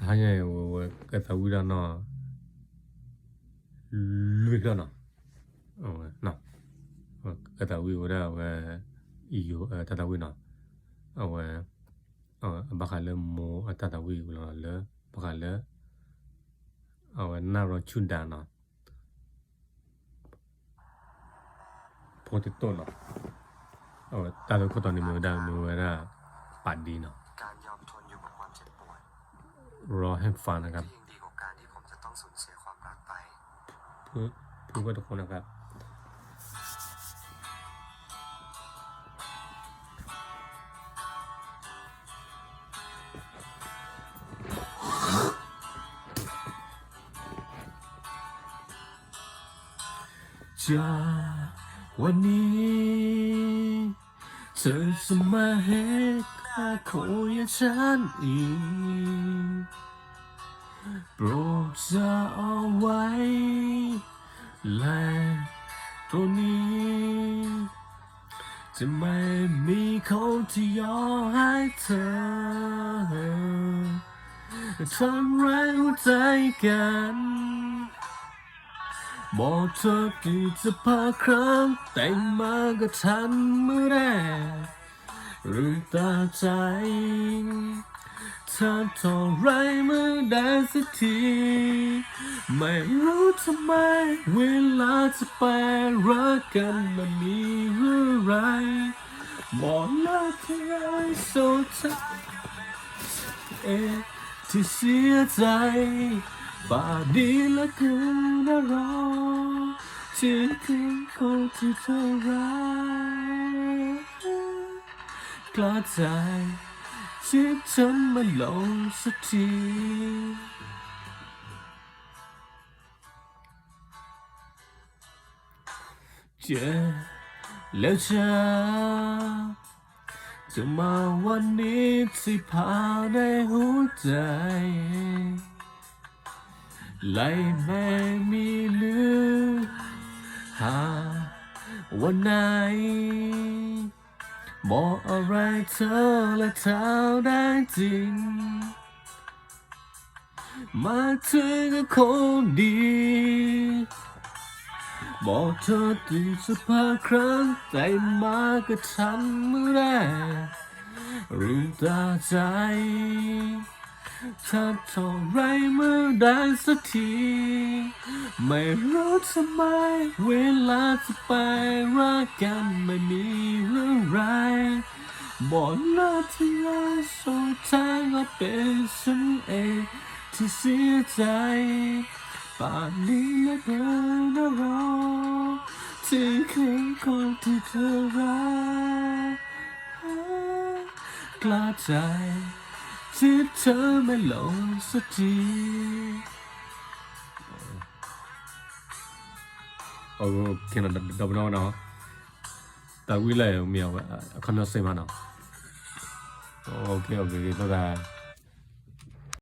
하냐 왜 그다 우리나 루이잖아 나 그다 우리라 왜 이요 다다 우리나 왜 바칼레 모 다다 우리라 바칼레 나로 춘다나 포테토나 다도 코토니 뭐다 뭐라 빠디나 การยอมทนอยู่กับความเจ็บปวด รอให้ฟังนะครับ ก็ยังดีกว่าการที่ผมจะต้องสูญเสียความรักไป พูดกับทุกคนนะครับจากวันนี้เธอจะมาเห็นค่าคนอย่างฉันอีกโปรดจะเอาไว้และตัวนี้จะไม่มีคนที่ยอมให้เธอทำร้ายหัวใจกันบอกเธอกี่จะพาครั้งแต่งมาก็ทันเมื่อแรกหรือตาใจเธอเท่าไรเมื่อได้สักทีไม่รู้ทำไมเวลาจะไปรักกันมันมีเรื่องไรบอกเลิกที่ไรโซเธอที่เสียใจป่านนี้และกูน่ารอที่คืนคนที่เธอรักกล้าใจที่ฉันมาลงสักทีเจ็บแล้วจะมาวันนี้ที่ผ่านในหัวใจไล่ไม่มีเหลือหาวันไหนบอกอะไรเธอและเธอได้จริงมาถึงกับคนดีบอกเธอถึงสักพักครั้งแต่มาก็ทันเมื่อแรกลืมตาใจถ้าเท่าไรเมื่อได้สักทีไม่รู้ทำไมเวลาจะไปรักกันไม่มีเรื่องไรบอกเลิกที่ไรสุดท้ายก็เป็นฉันเองที่เสียใจป่านนี้และเดินรอที่คืนคนที่เธอรักกล้าใจที่เธอไม่หลงสักทีโอเคนะดับน้องเนาะแต่วิเลยมีเอาคอนเสิร์ตมาเนาะโอเคบ๊ายบาย